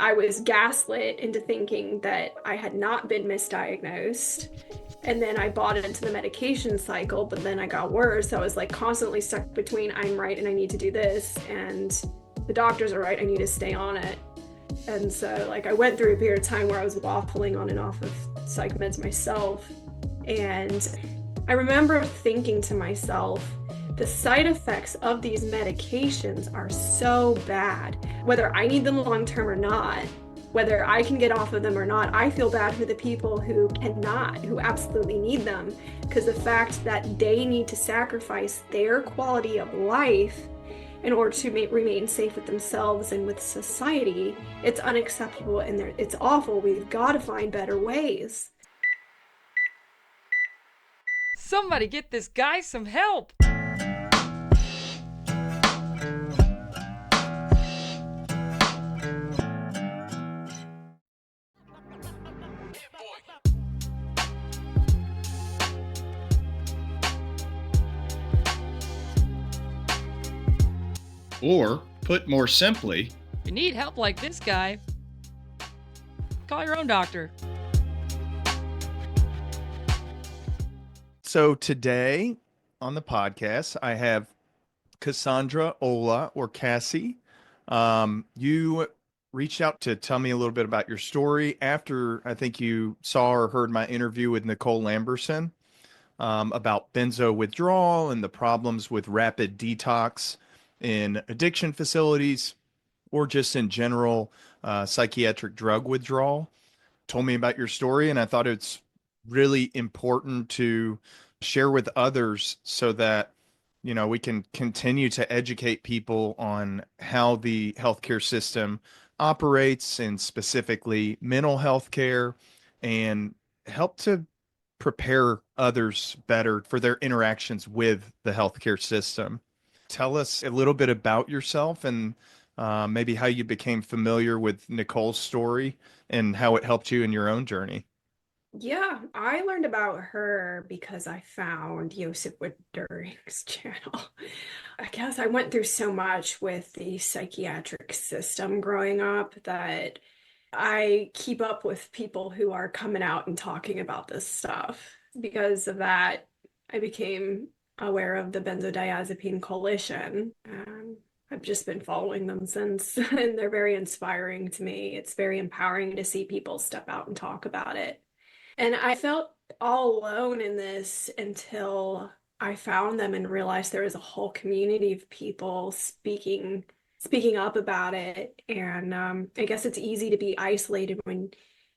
I was gaslit into thinking that I had not been misdiagnosed. And then I bought into the medication cycle, but then I got worse. I was like constantly stuck between I'm right and I need to do this, and the doctors are right, I need to stay on it. And so, like, I went through a period of time where I was waffling on and off of psych meds myself. And I remember thinking to myself, the side effects of these medications are so bad. Whether I need them long term or not, whether I can get off of them or not, I feel bad for the people who cannot, who absolutely need them. Because the fact that they need to sacrifice their quality of life in order to remain safe with themselves and with society, it's unacceptable and it's awful. We've got to find better ways. Somebody get this guy some help! Or, put more simply, If you need help like this guy, call your own doctor. So today on the podcast, I have Kassie Ola, or Kassie. You reached out to tell me a little bit about your story after I think you saw or heard my interview with Nicole Lamberson about benzo withdrawal and the problems with rapid detox in addiction facilities or just in general psychiatric drug withdrawal. Told me about your story, and I thought it's really important to share with others so that we can continue to educate people on how the healthcare system operates, and specifically mental health care, and help to prepare others better for their interactions with the healthcare system. Tell us a little bit about yourself and maybe how you became familiar with Nicole's story and how it helped you in your own journey. Yeah, I learned about her because I found Joseph Wittering's channel. I guess I went through so much with the psychiatric system growing up that I keep up with people who are coming out and talking about this stuff. Because of that, I became aware of the Benzodiazepine Coalition. I've just been following them since, and they're very inspiring to me. It's very empowering to see people step out and talk about it. And I felt all alone in this until I found them and realized there was a whole community of people speaking up about it. And I guess it's easy to be isolated when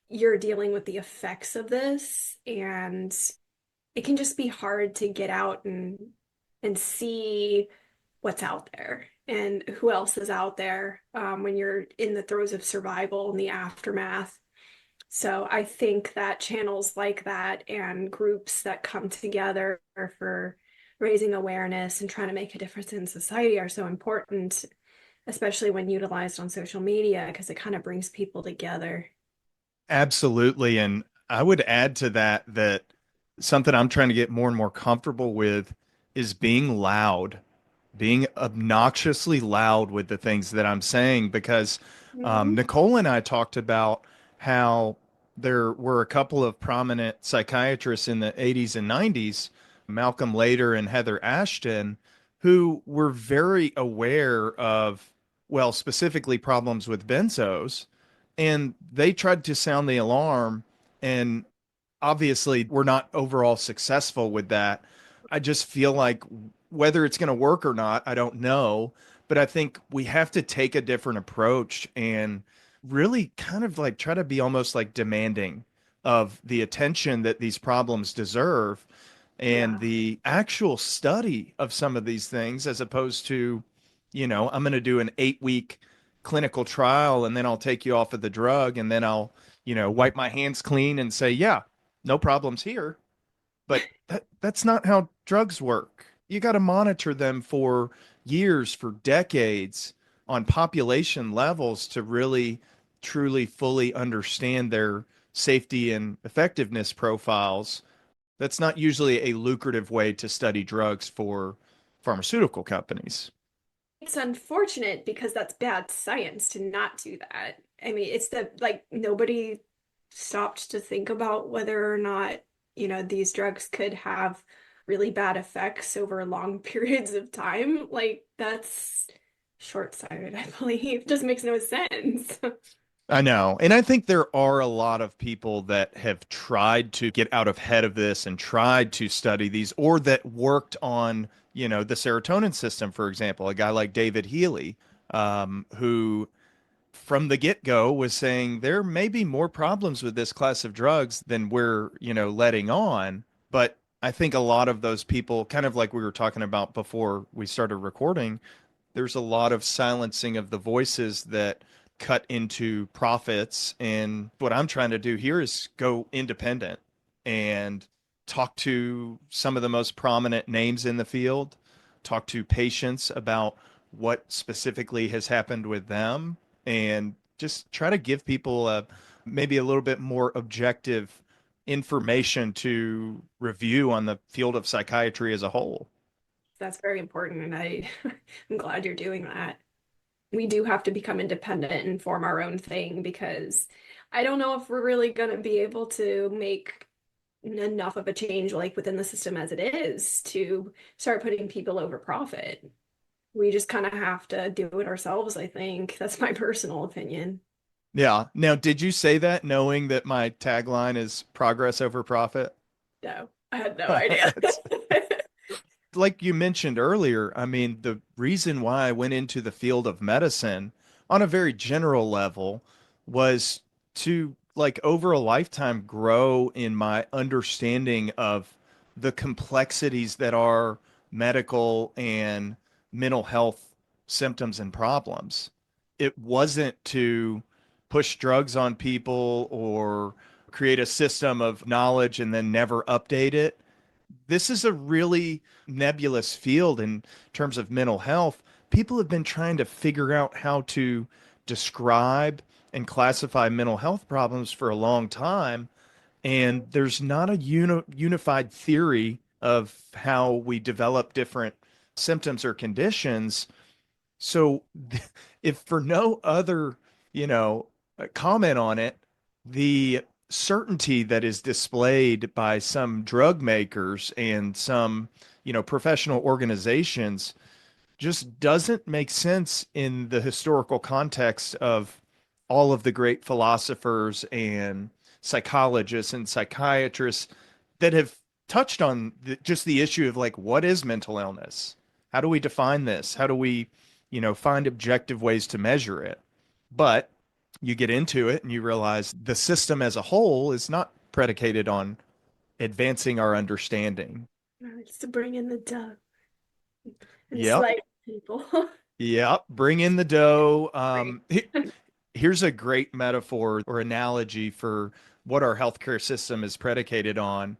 you're dealing with the effects of this, and it can just be hard to get out and see what's out there and who else is out there when you're in the throes of survival and the aftermath. So I think that channels like that and groups that come together for raising awareness and trying to make a difference in society are so important, especially when utilized on social media, because it kind of brings people together. Absolutely. And I would add to that that something I'm trying to get more and more comfortable with is being loud, being obnoxiously loud with the things that I'm saying, because Mhm. Nicole and I talked about how there were a couple of prominent psychiatrists in the 80s and 90s, Malcolm Lader and Heather Ashton, who were very aware of, well, specifically problems with benzos. And they tried to sound the alarm, and obviously we're not overall successful with that. I just feel like whether it's going to work or not, I don't know. But I think we have to take a different approach and really kind of like try to be almost like demanding of the attention that these problems deserve and Yeah. the actual study of some of these things, as opposed to, I'm going to do an 8 week clinical trial and then I'll take you off of the drug and then I'll, wipe my hands clean and say, yeah, no problems here. But that's not how drugs work. You got to monitor them for years, for decades on population levels to really, truly, fully understand their safety and effectiveness profiles. That's not usually a lucrative way to study drugs for pharmaceutical companies. It's unfortunate because that's bad science to not do that. I mean, it's the like nobody stopped to think about whether or not, these drugs could have really bad effects over long periods of time. Like that's short-sighted, I believe. Just makes no sense. I know. And I think there are a lot of people that have tried to get out ahead of this and tried to study these, or that worked on, the serotonin system, for example, a guy like David Healy, who from the get-go was saying there may be more problems with this class of drugs than we're, letting on. But I think a lot of those people, kind of like we were talking about before we started recording, there's a lot of silencing of the voices that cut into profits. And what I'm trying to do here is go independent and talk to some of the most prominent names in the field, talk to patients about what specifically has happened with them, and just try to give people maybe a little bit more objective information to review on the field of psychiatry as a whole. That's very important, and I'm glad you're doing that. We do have to become independent and form our own thing because I don't know if we're really going to be able to make enough of a change like within the system as it is to start putting people over profit. We just kind of have to do it ourselves, I think. That's my personal opinion. Yeah. Now, did you say that knowing that my tagline is progress over profit? No, I had no idea. Like you mentioned earlier, I mean, the reason why I went into the field of medicine on a very general level was to, like, over a lifetime, grow in my understanding of the complexities that are medical and mental health symptoms and problems. It wasn't to push drugs on people or create a system of knowledge and then never update it. This is a really nebulous field in terms of mental health. People have been trying to figure out how to describe and classify mental health problems for a long time, and there's not a unified theory of how we develop different symptoms or conditions. So, if for no other, you know, comment on it, the certainty that is displayed by some drug makers and some, professional organizations just doesn't make sense in the historical context of all of the great philosophers and psychologists and psychiatrists that have touched on just the issue of, like, what is mental illness? How do we define this? How do we, find objective ways to measure it? But you get into it and you realize the system as a whole is not predicated on advancing our understanding. It's to bring in the dough and Yep. slay people. Yep. Bring in the dough. Right. Here's a great metaphor or analogy for what our healthcare system is predicated on.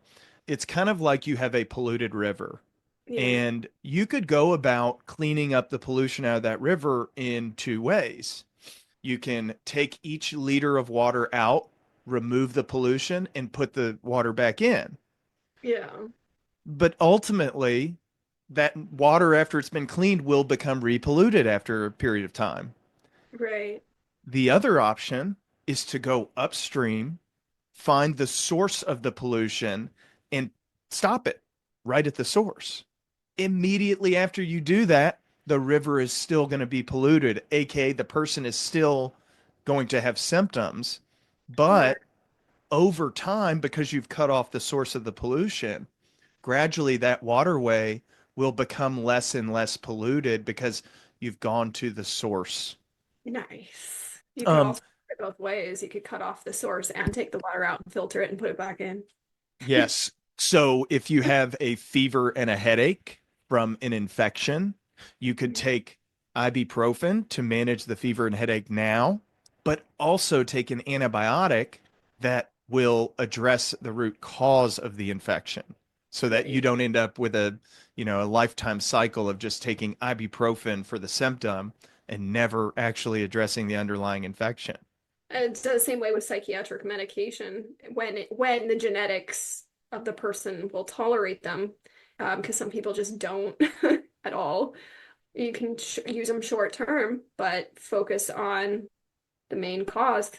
It's kind of like you have a polluted river, Yeah. and you could go about cleaning up the pollution out of that river in two ways. You can take each liter of water out, remove the pollution, and put the water back in. Yeah. But ultimately, that water, after it's been cleaned, will become repolluted after a period of time. Right. The other option is to go upstream, find the source of the pollution, and stop it right at the source. Immediately after you do that, the river is still going to be polluted, aka the person is still going to have symptoms. Right. But over time, because you've cut off the source of the pollution, gradually that waterway will become less and less polluted because you've gone to the source. Nice. You could Um, also do it both ways. You could cut off the source and take the water out and filter it and put it back in. yes. So if you have a fever and a headache from an infection, you could take ibuprofen to manage the fever and headache now, but also take an antibiotic that will address the root cause of the infection so that you Right. don't end up with a lifetime cycle of just taking ibuprofen for the symptom and never actually addressing the underlying infection. And it's the same way with psychiatric medication when the genetics of the person will tolerate them, because some people just don't at all. You can use them short term, but focus on the main cause,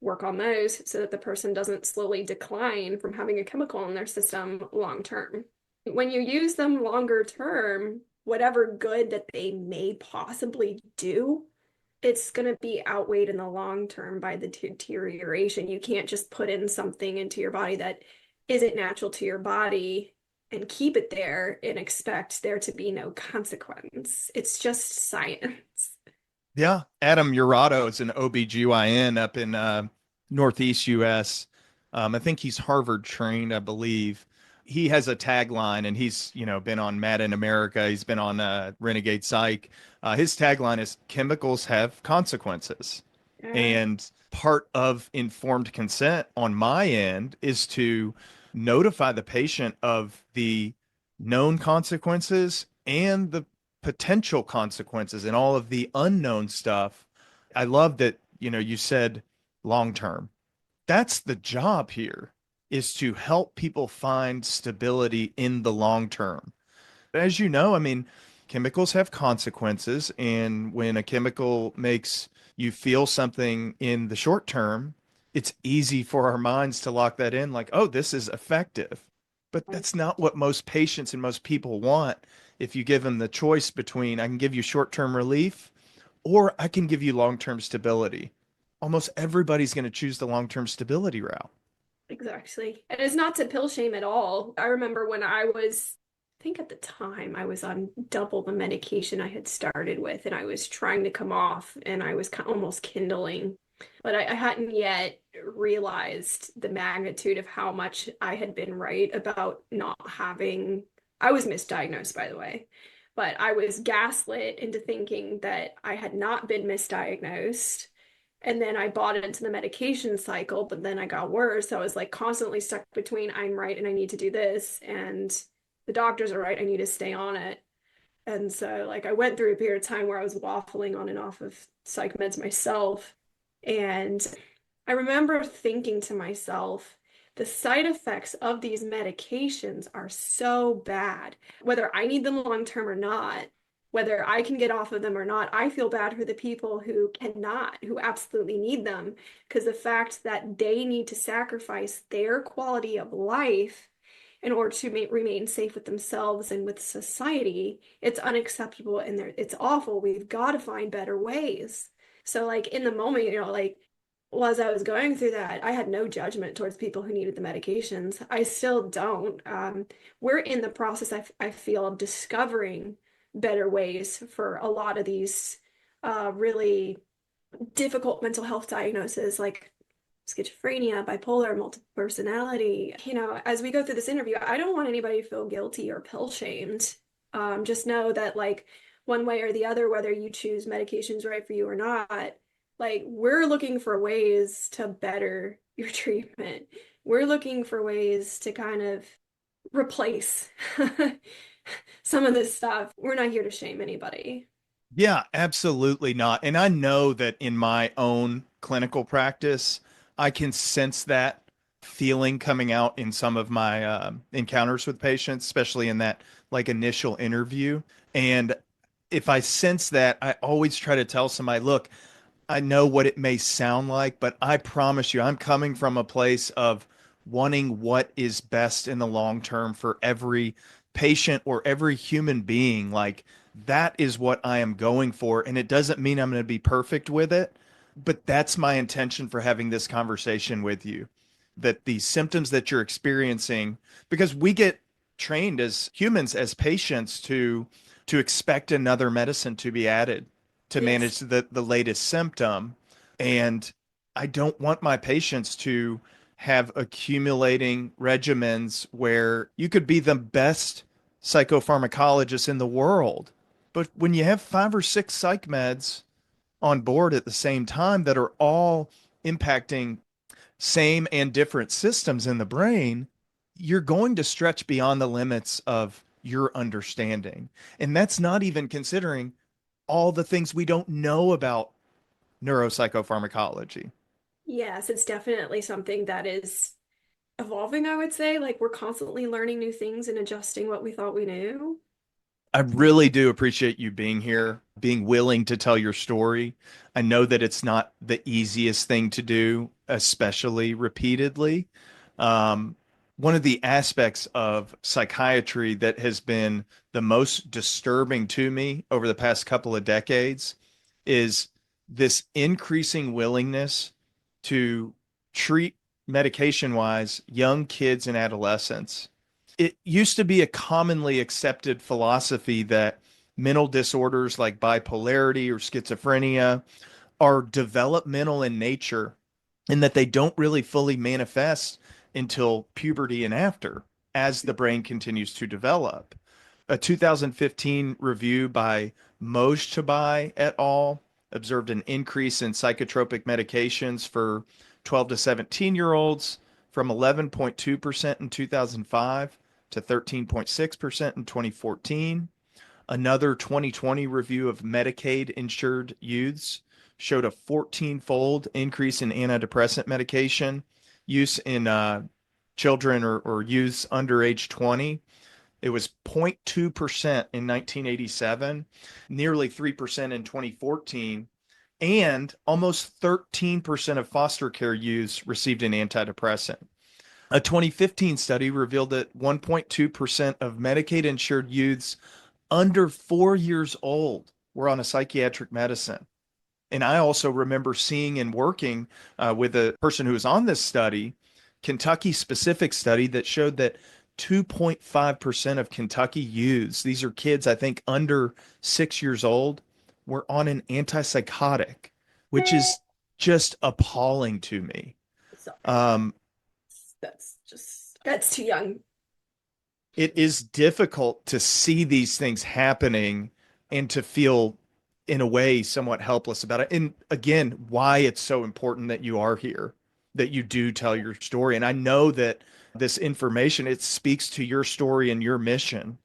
work on those so that the person doesn't slowly decline from having a chemical in their system long term. When you use them longer term, whatever good that they may possibly do, it's going to be outweighed in the long term by the deterioration. You can't just put in something into your body that isn't natural to your body and keep it there and expect there to be no consequence. It's just science. Yeah. Adam Urato is an OBGYN up in Northeast US. I think he's Harvard trained, I believe. He has a tagline and he's, been on Mad in America. He's been on Renegade Psych. His tagline is chemicals have consequences. Yeah, And part of informed consent on my end is to notify the patient of the known consequences and the potential consequences and all of the unknown stuff. I love that, you said long term. That's the job here, is to help people find stability in the long term. As you know, I mean, chemicals have consequences. And when a chemical makes you feel something in the short term, it's easy for our minds to lock that in like, oh, this is effective. But that's not what most patients and most people want. If you give them the choice between, I can give you short-term relief or I can give you long-term stability, almost everybody's going to choose the long-term stability route. exactly. And it's not to pill shame at all. I remember when I think at the time I was on double the medication I had started with, and I was trying to come off, and I was almost kindling. But I hadn't yet realized the magnitude of how much I had been right about not having. I was misdiagnosed, by the way, but I was gaslit into thinking that I had not been misdiagnosed. And then I bought into the medication cycle, but then I got worse. I was like constantly stuck between I'm right and I need to do this, and the doctors are right, I need to stay on it. And so like I went through a period of time where I was waffling on and off of psych meds myself. And I remember thinking to myself, the side effects of these medications are so bad. Whether I need them long term or not, whether I can get off of them or not, I feel bad for the people who cannot, who absolutely need them. Because the fact that they need to sacrifice their quality of life in order to remain safe with themselves and with society, it's unacceptable and it's awful. We've got to find better ways. So, like, in the moment, like, well, as I was going through that, I had no judgment towards people who needed the medications. I still don't. We're in the process, I feel, of discovering better ways for a lot of these really difficult mental health diagnoses, like schizophrenia, bipolar, multiple personality. As we go through this interview, I don't want anybody to feel guilty or pill shamed. Just know that, like, one way or the other, whether you choose medications right for you or not, like, we're looking for ways to better your treatment. We're looking for ways to kind of replace some of this stuff. We're not here to shame anybody. Yeah, absolutely not. And I know that in my own clinical practice, I can sense that feeling coming out in some of my encounters with patients, especially in that like initial interview. And if I sense that, I always try to tell somebody, look, I know what it may sound like, but I promise you, I'm coming from a place of wanting what is best in the long term for every patient or every human being. Like, that is what I am going for. And it doesn't mean I'm going to be perfect with it, but that's my intention for having this conversation with you. That the symptoms that you're experiencing, because we get trained as humans, as patients, to expect another medicine to be added to Yes. manage the latest symptom. And I don't want my patients to have accumulating regimens where you could be the best psychopharmacologist in the world. But when you have 5 or 6 psych meds on board at the same time that are all impacting same and different systems in the brain, you're going to stretch beyond the limits of your understanding. And that's not even considering all the things we don't know about neuropsychopharmacology. Yes, it's definitely something that is evolving, I would say. Like, we're constantly learning new things and adjusting what we thought we knew. I really do appreciate you being here, being willing to tell your story. I know that it's not the easiest thing to do, especially repeatedly. Um, One of the aspects of psychiatry that has been the most disturbing to me over the past couple of decades is this increasing willingness to treat medication wise young kids and adolescents. It used to be a commonly accepted philosophy that mental disorders like bipolarity or schizophrenia are developmental in nature and that they don't really fully manifest until puberty and after, as the brain continues to develop. A 2015 review by Mojtabai et al. Observed an increase in psychotropic medications for 12 to 17-year-olds from 11.2% in 2005 to 13.6% in 2014. Another 2020 review of Medicaid insured youths showed a 14-fold increase in antidepressant medication use in children or youths under age 20. It was 0.2% in 1987, nearly 3% in 2014, and almost 13% of foster care youths received an antidepressant. A 2015 study revealed that 1.2% of Medicaid insured youths under 4 years old were on a psychiatric medicine. And I also remember seeing and working with a person who was on this study, Kentucky specific study that showed that 2.5% of Kentucky youths, these are kids, I think, under 6 years old, were on an antipsychotic, which is just appalling to me. So Um, that's too young. it is difficult to see these things happening and to feel in a way somewhat helpless about it. And again, why it's so important that you are here, that you do tell your story. And I know that this information, it speaks to your story and your mission.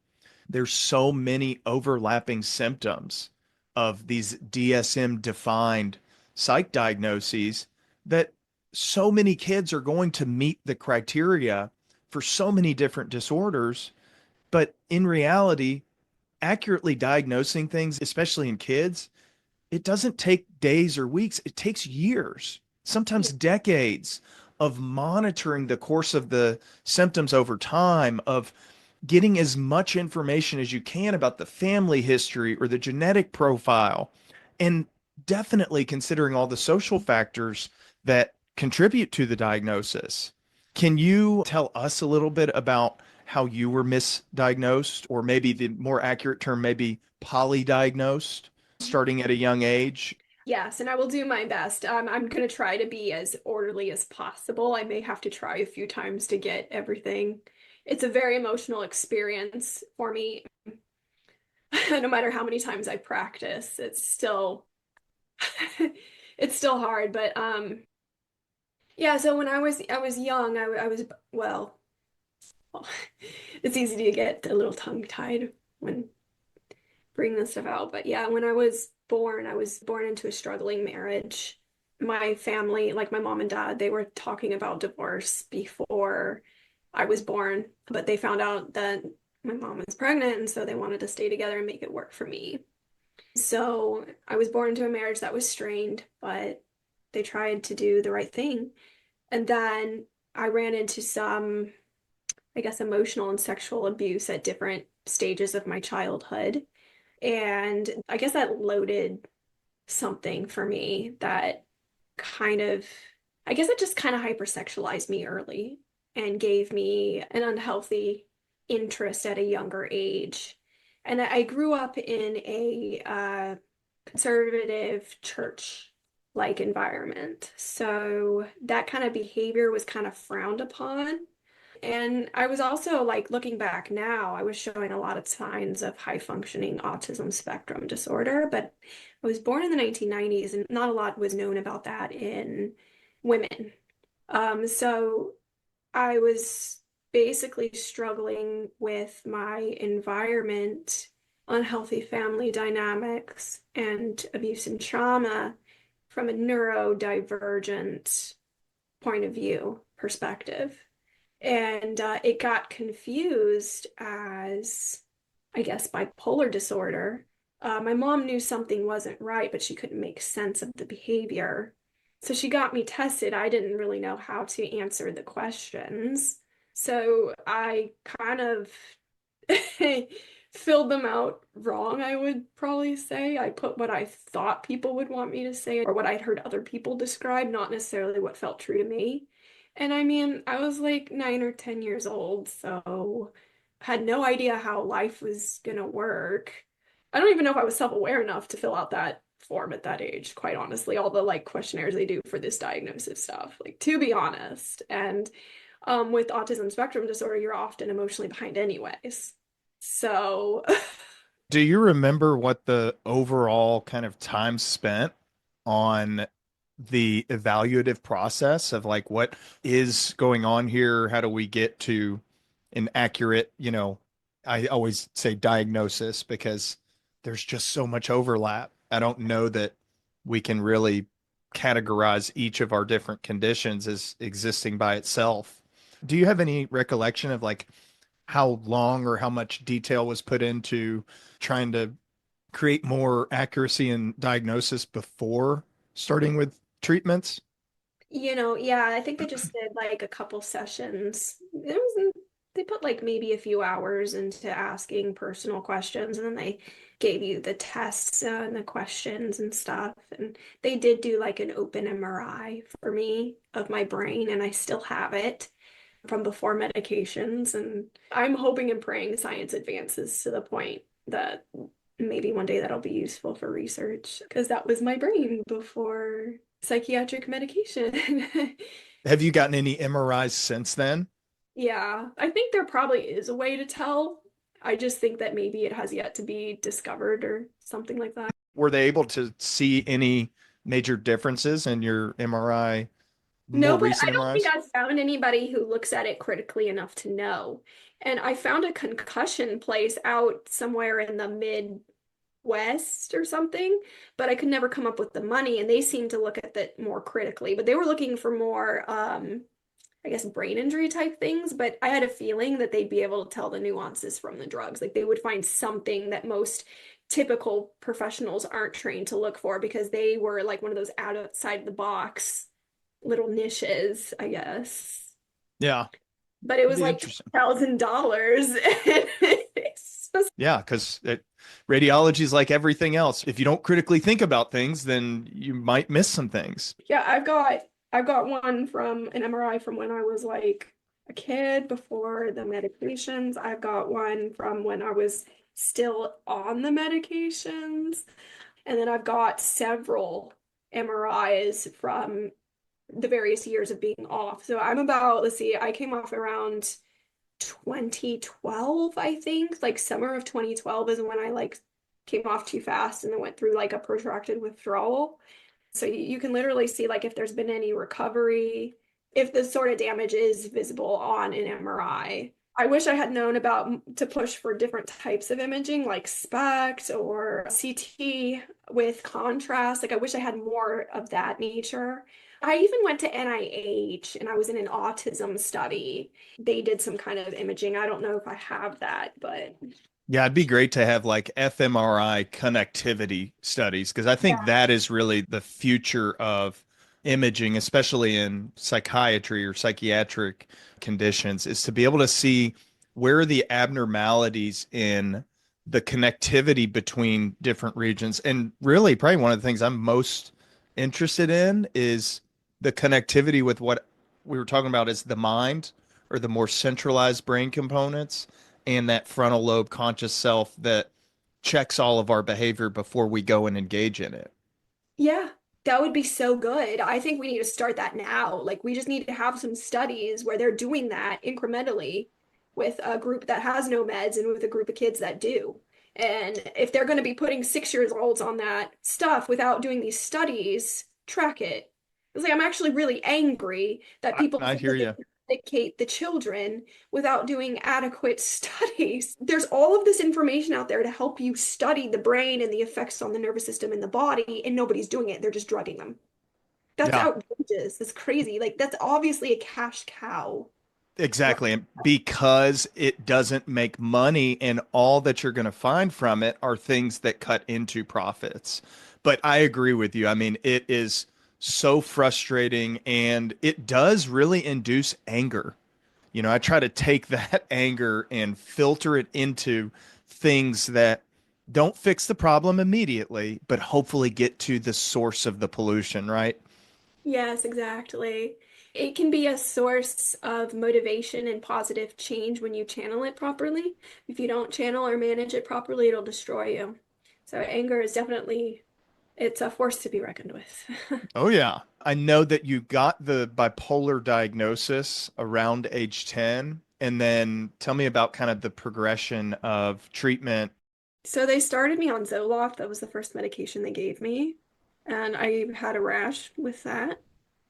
There's so many overlapping symptoms of these DSM defined psych diagnoses that so many kids are going to meet the criteria for so many different disorders. But in reality, accurately diagnosing things, especially in kids, it doesn't take days or weeks. It takes years, sometimes decades of monitoring the course of the symptoms over time, of getting as much information as you can about the family history or the genetic profile, and definitely considering all the social factors that contribute to the diagnosis. Can you tell us a little bit about how you were misdiagnosed, or maybe the more accurate term, maybe polydiagnosed, starting at a young age? Yes, and I will do my best. I'm going to try to be as orderly as possible. I may have to try a few times to get everything. It's a very emotional experience for me. No matter how many times I practice, it's still it's still hard. But yeah. So when I was young, I was well. It's easy to get a little tongue-tied when bringing this stuff out. But yeah, when I was born into a struggling marriage. My family, like my mom and dad, they were talking about divorce before I was born, but they found out that my mom was pregnant, and so they wanted to stay together and make it work for me. So I was born into a marriage that was strained, but they tried to do the right thing. And then I ran into some, I guess, emotional and sexual abuse at different stages of my childhood. And I guess that loaded something for me that kind of, I guess it just kind of hypersexualized me early and gave me an unhealthy interest at a younger age. And I grew up in a conservative church-like environment. So that kind of behavior was kind of frowned upon. And I was also like looking back now, I was showing a lot of signs of high functioning autism spectrum disorder, but I was born in the 1990s and not a lot was known about that in women. So I was basically struggling with my environment, unhealthy family dynamics, and abuse and trauma from a neurodivergent point of view perspective. And it got confused as I guess, bipolar disorder. My mom knew something wasn't right, but she couldn't make sense of the behavior. So she got me tested. I didn't really know how to answer the questions. So I kind of filled them out wrong, I would probably say. I put what I thought people would want me to say or what I'd heard other people describe, not necessarily what felt true to me. And I mean, I was like 9 or 10 years old, so had no idea how life was gonna work. I don't even know if I was self-aware enough to fill out that form at that age, quite honestly, all the like questionnaires they do for this diagnosis stuff, like to be honest. And with autism spectrum disorder, you're often emotionally behind anyways. So, Do you remember what the overall kind of time spent on the evaluative process of like what is going on here? How do we get to an accurate, I always say diagnosis because there's just so much overlap. I don't know that we can really categorize each of our different conditions as existing by itself. Do you have any recollection of like how long or how much detail was put into trying to create more accuracy in diagnosis before starting with treatments? yeah, I think they just did like a couple sessions. They put like maybe a few hours into asking personal questions, and then they gave you the tests and the questions and stuff. And they did do like an open MRI for me of my brain, and I still have it from before medications. And I'm hoping and praying science advances to the point that maybe one day that'll be useful for research because that was my brain before psychiatric medication. Have you gotten any MRIs since then? Yeah, I think there probably is a way to tell. I just think that maybe it has yet to be discovered or something like that. Were they able to see any major differences in your MRI, more No, but I recent don't think MRIs? I've found anybody who looks at it critically enough to know. And I found a concussion place out somewhere in the Midwest or something, but I could never come up with the money, and they seem to look at it more critically. But they were looking for more I guess brain injury type things, but I had a feeling that they'd be able to tell the nuances from the drugs. Like they would find something that most typical professionals aren't trained to look for because they were like one of those outside the box little niches, I guess. Yeah, But it it'd was be like interesting. $1,000. Yeah, because radiology is like everything else. If you don't critically think about things, then you might miss some things. Yeah, I've got one from an MRI from when I was like a kid before the medications. I've got one from when I was still on the medications. And then I've got several MRIs from the various years of being off. So I'm about, let's see, I came off around 2012, I think. Like summer of 2012 is when I like came off too fast and then went through like a protracted withdrawal. So you can literally see like if there's been any recovery, if the sort of damage is visible on an MRI. I wish I had known about to push for different types of imaging like SPECT or CT with contrast. Like I wish I had more of that nature. I even went to NIH and I was in an autism study. They did some kind of imaging. I don't know if I have that, but Yeah, it'd be great to have like fMRI connectivity studies because I think yeah. that is really the future of imaging, especially in psychiatry or psychiatric conditions, is to be able to see where are the abnormalities in the connectivity between different regions. And really, probably one of the things I'm most interested in is the connectivity with what we were talking about is the mind or the more centralized brain components and that frontal lobe conscious self that checks all of our behavior before we go and engage in it. Yeah, that would be so good. I think we need to start that now. Like, we just need to have some studies where they're doing that incrementally with a group that has no meds and with a group of kids that do. And if they're going to be putting 6 years olds on that stuff without doing these studies, track it. It's like I'm actually really angry that people I think hear that they you. can medicate the children without doing adequate studies. There's all of this information out there to help you study the brain and the effects on the nervous system and the body, and nobody's doing it. They're just drugging them. That's Yeah. outrageous. That's crazy. Like, that's obviously a cash cow. Exactly. And because it doesn't make money and all that you're going to find from it are things that cut into profits. But I agree with you. I mean, it is so frustrating and it does really induce anger. I try to take that anger and filter it into things that don't fix the problem immediately, but hopefully get to the source of the pollution, right? Yes, exactly. It can be a source of motivation and positive change when you channel it properly. If you don't channel or manage it properly, it'll destroy you. So anger is definitely, it's a force to be reckoned with. Oh, yeah. I know that you got the bipolar diagnosis around age 10. And then tell me about kind of the progression of treatment. So they started me on Zoloft. That was the first medication they gave me. And I had a rash with that.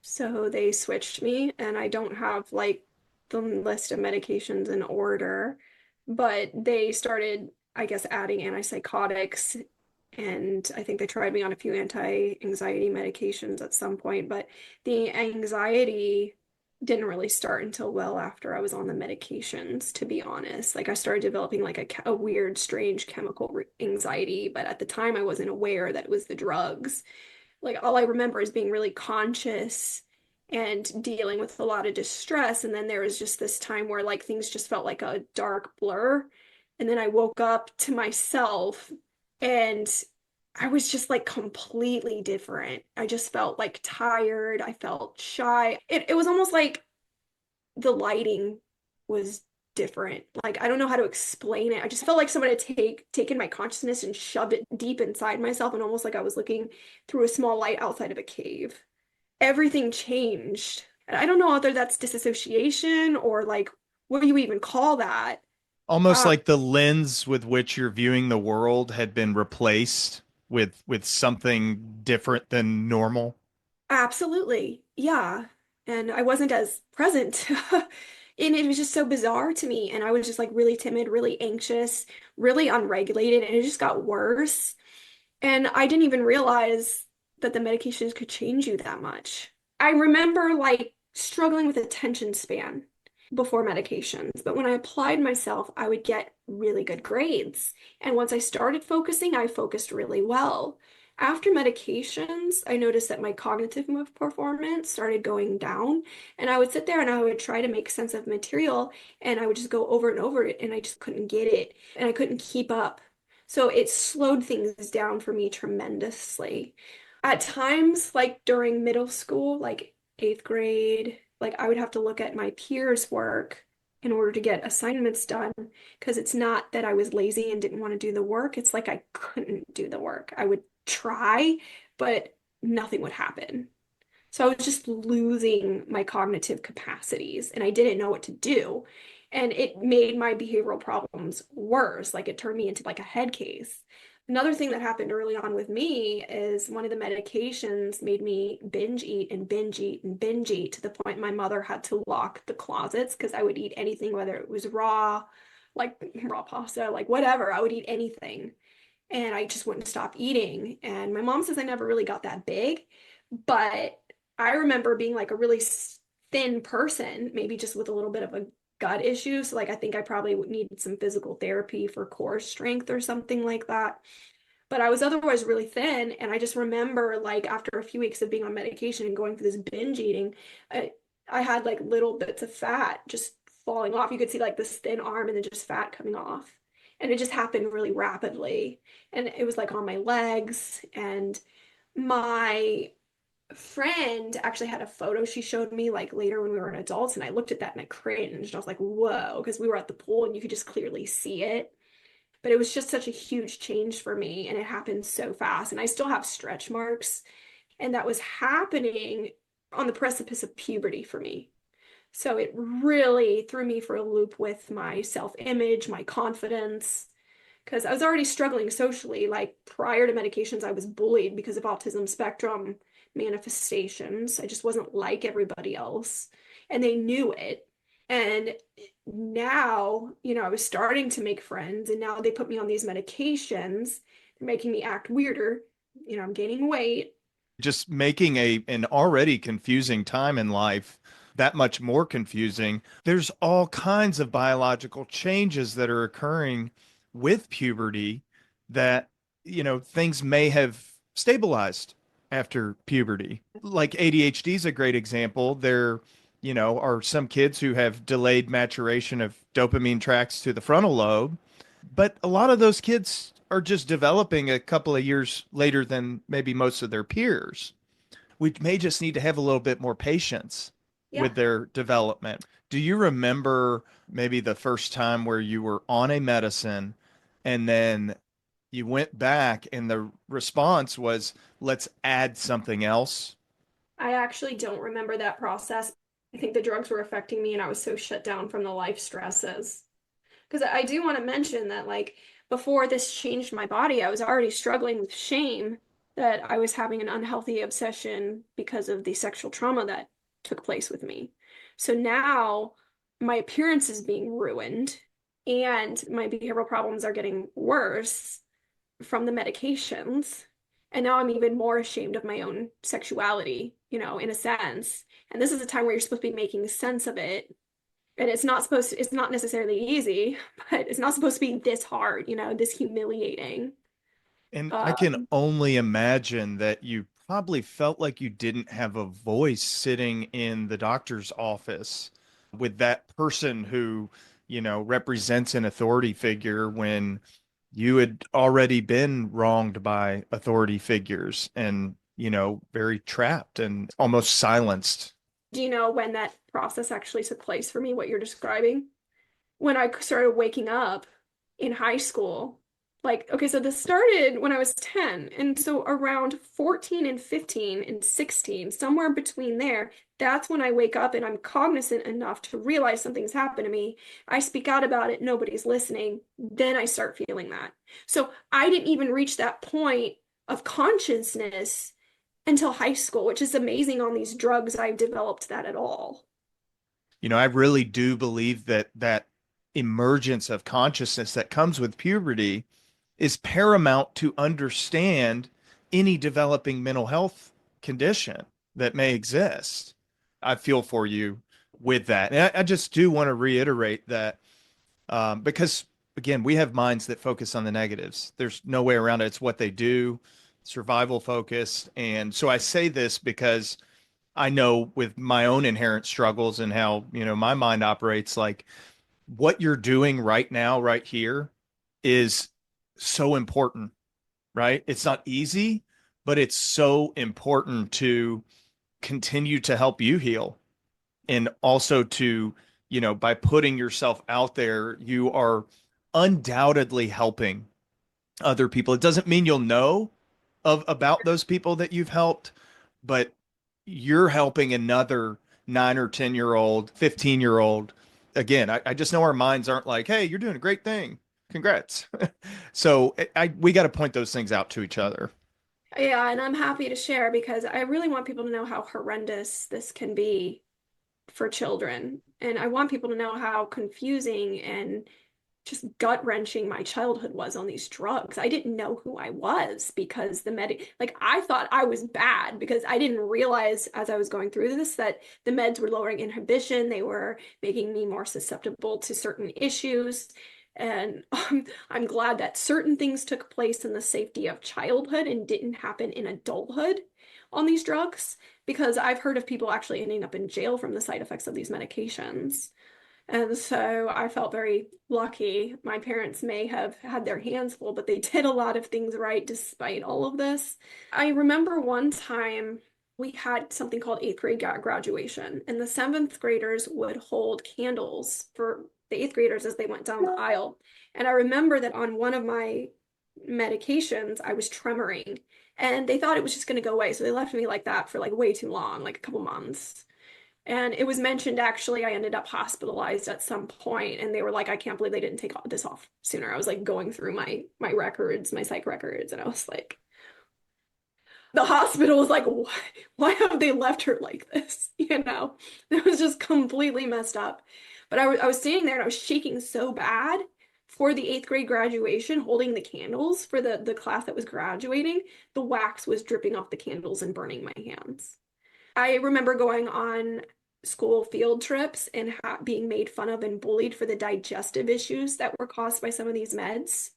So they switched me, and I don't have like the list of medications in order, but they started, I guess, adding antipsychotics. And I think they tried me on a few anti-anxiety medications at some point, but the anxiety didn't really start until well after I was on the medications, to be honest. Like I started developing like a weird, strange chemical anxiety, but at the time I wasn't aware that it was the drugs. Like all I remember is being really conscious and dealing with a lot of distress. And then there was just this time where like things just felt like a dark blur. And then I woke up to myself and I was just like completely different. I just felt like tired. I felt shy. It was almost like the lighting was different. Like I don't know how to explain it. I just felt like someone had taken my consciousness and shoved it deep inside myself, and almost like I was looking through a small light outside of a cave. Everything changed. And I don't know whether that's disassociation or like what do you even call that? Almost Uh, like the lens with which you're viewing the world had been replaced with something different than normal. Absolutely. Yeah. And I wasn't as present. And it was just so bizarre to me. And I was just like really timid, really anxious, really unregulated. And it just got worse. And I didn't even realize that the medications could change you that much. I remember like struggling with attention span before medications, but when I applied myself, I would get really good grades. And once I started focusing, I focused really well. After medications, I noticed that my cognitive performance started going down, and I would sit there and I would try to make sense of material, and I would just go over and over it, and I just couldn't get it, and I couldn't keep up. So it slowed things down for me tremendously. At times, like during middle school, like eighth grade, like I would have to look at my peers' work in order to get assignments done because it's not that I was lazy and didn't want to do the work. It's like I couldn't do the work. I would try, but nothing would happen. So I was just losing my cognitive capacities and I didn't know what to do. And it made my behavioral problems worse. Like it turned me into like a head case. Another thing that happened early on with me is one of the medications made me binge eat and binge eat and binge eat to the point my mother had to lock the closets because I would eat anything, whether it was raw, like raw pasta, like whatever, I would eat anything. And I just wouldn't stop eating. And my mom says I never really got that big, but I remember being like a really thin person, maybe just with a little bit of a gut issue. So like I think I probably would need some physical therapy for core strength or something like that. But I was otherwise really thin. And I just remember like after a few weeks of being on medication and going through this binge eating, I had like little bits of fat just falling off. You could see like this thin arm and then just fat coming off. And it just happened really rapidly. And it was like on my legs. And my friend actually had a photo she showed me like later when we were adults, and I looked at that and I cringed. I was like, whoa, because we were at the pool and you could just clearly see it. But it was just such a huge change for me, and it happened so fast. And I still have stretch marks, and that was happening on the precipice of puberty for me. So it really threw me for a loop with my self-image, my confidence, because I was already struggling socially. Like prior to medications, I was bullied because of autism spectrum manifestations. I just wasn't like everybody else, and they knew it. And now, I was starting to make friends, and now they put me on these medications. They're making me act weirder. I'm gaining weight. Just making an already confusing time in life that much more confusing. There's all kinds of biological changes that are occurring with puberty that, things may have stabilized after puberty. Like ADHD is a great example. There, are some kids who have delayed maturation of dopamine tracts to the frontal lobe, but a lot of those kids are just developing a couple of years later than maybe most of their peers. We may just need to have a little bit more patience Yeah. with their development. Do you remember maybe the first time where you were on a medicine and then you went back and the response was, let's add something else? I actually don't remember that process. I think the drugs were affecting me and I was so shut down from the life stresses. Because I do want to mention that, like, before this changed my body, I was already struggling with shame that I was having an unhealthy obsession because of the sexual trauma that took place with me. So now my appearance is being ruined and my behavioral problems are getting worse from the medications. And now I'm even more ashamed of my own sexuality, in a sense. And this is a time where you're supposed to be making sense of it. And it's not necessarily easy, but it's not supposed to be this hard, this humiliating. And I can Um, only imagine that you probably felt like you didn't have a voice sitting in the doctor's office with that person who, represents an authority figure when you had already been wronged by authority figures and, very trapped and almost silenced. do you know when that process actually took place for me, what you're describing? When I started waking up in high school. Like, okay, so this started when I was 10. And so around 14 and 15 and 16, somewhere between there, that's when I wake up and I'm cognizant enough to realize something's happened to me. I speak out about it, nobody's listening. Then I start feeling that. So I didn't even reach that point of consciousness until high school, which is amazing. On these drugs, I've developed that at all. I really do believe that emergence of consciousness that comes with puberty is paramount to understand any developing mental health condition that may exist. I feel for you with that. And I just do want to reiterate that because, again, we have minds that focus on the negatives. There's no way around it. It's what they do, survival focused. And so I say this because I know with my own inherent struggles and how, my mind operates, like what you're doing right now, right here is so important, right? It's not easy, but it's so important to continue to help you heal. And also to, by putting yourself out there, you are undoubtedly helping other people. It doesn't mean you'll know about those people that you've helped, but you're helping another 9 or 10-year-old, 15-year-old. Again, I just know our minds aren't like, hey, you're doing a great thing. Congrats. So we got to point those things out to each other. Yeah, and I'm happy to share because I really want people to know how horrendous this can be for children. And I want people to know how confusing and just gut-wrenching my childhood was on these drugs. I didn't know who I was because like I thought I was bad because I didn't realize as I was going through this that the meds were lowering inhibition, they were making me more susceptible to certain issues. And I'm glad that certain things took place in the safety of childhood and didn't happen in adulthood on these drugs, because I've heard of people actually ending up in jail from the side effects of these medications. And so I felt very lucky. My parents may have had their hands full, but they did a lot of things right despite all of this. I remember one time we had something called eighth grade graduation, and the seventh graders would hold candles for the eighth graders as they went down the aisle. And I remember that on one of my medications, I was tremoring, and they thought it was just going to go away. So they left me like that for like way too long, like a couple months. And it was mentioned actually, I ended up hospitalized at some point, and they were like, I can't believe they didn't take this off sooner. I was like going through my records, my psych records, and I was like, the hospital was like, why have they left her like this? It was just completely messed up. But I was standing there and I was shaking so bad for the eighth grade graduation, holding the candles for the class that was graduating. The wax was dripping off the candles and burning my hands. I remember going on school field trips and being made fun of and bullied for the digestive issues that were caused by some of these meds.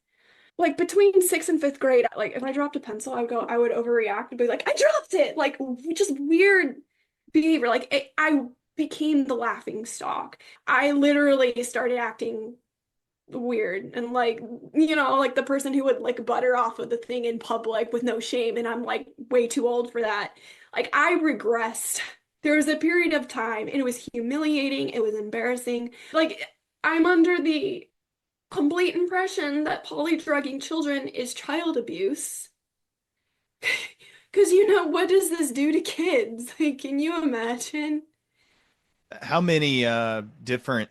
Like between sixth and fifth grade, like if I dropped a pencil, I would overreact and be like, I dropped it! Like just weird behavior. Like I became the laughing stock. I literally started acting weird and like, like the person who would like butter off of the thing in public with no shame. And I'm like way too old for that. Like I regressed. There was a period of time and it was humiliating. It was embarrassing. Like I'm under the complete impression that polydrugging children is child abuse. Because, what does this do to kids? Like, can you imagine? How many different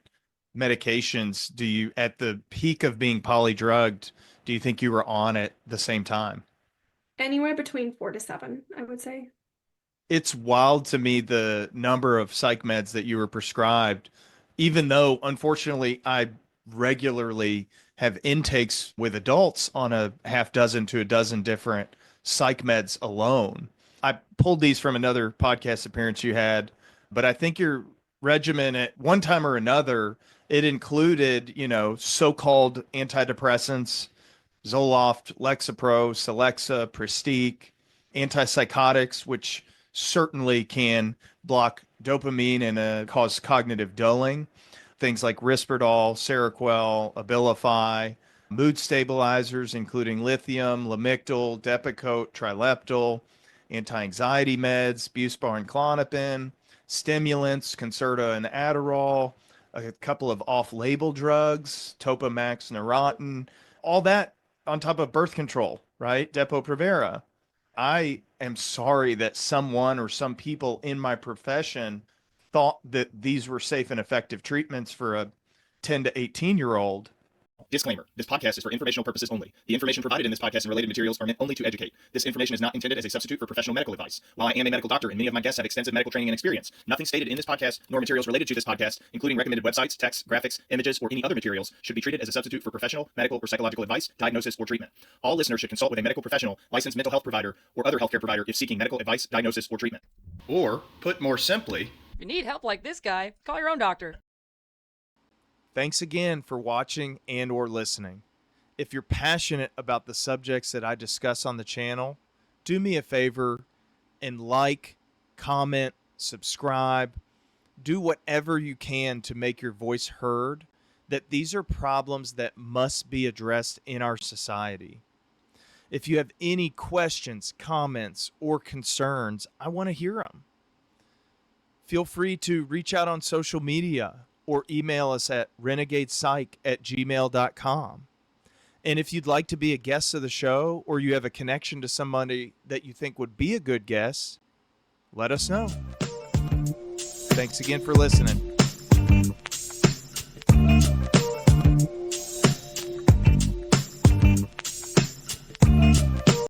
medications do you, at the peak of being polydrugged, do you think you were on at the same time? Anywhere between 4 to 7, I would say. It's wild to me the number of psych meds that you were prescribed, even though unfortunately I regularly have intakes with adults on a half dozen to a dozen different psych meds alone. I pulled these from another podcast appearance you had, but I think your regimen at one time or another, it included, so-called antidepressants, Zoloft, Lexapro, Celexa, Pristique, antipsychotics, which certainly can block dopamine and cause cognitive dulling. Things like Risperdal, Seroquel, Abilify, mood stabilizers, including lithium, Lamictal, Depakote, Trileptal, anti-anxiety meds, Buspar and Klonopin, stimulants, Concerta and Adderall, a couple of off-label drugs, Topamax, Neurontin, all that on top of birth control, right? Depo-Provera. I am sorry that someone or some people in my profession thought that these were safe and effective treatments for a 10 to 18-year-old. Disclaimer. This podcast is for informational purposes only. The information provided in this podcast and related materials are meant only to educate. This information is not intended as a substitute for professional medical advice. While I am a medical doctor and many of my guests have extensive medical training and experience, nothing stated in this podcast nor materials related to this podcast, including recommended websites, texts, graphics, images, or any other materials, should be treated as a substitute for professional, medical, or psychological advice, diagnosis, or treatment. All listeners should consult with a medical professional, licensed mental health provider, or other healthcare provider if seeking medical advice, diagnosis, or treatment. Or, put more simply, If you need help like this guy, call your own doctor. Thanks again for watching and or listening. If you're passionate about the subjects that I discuss on the channel, do me a favor and like, comment, subscribe, do whatever you can to make your voice heard, that these are problems that must be addressed in our society. If you have any questions, comments, or concerns, I want to hear them. Feel free to reach out on social media or email us at renegadepsych@gmail.com. And if you'd like to be a guest of the show, or you have a connection to somebody that you think would be a good guest, let us know. Thanks again for listening.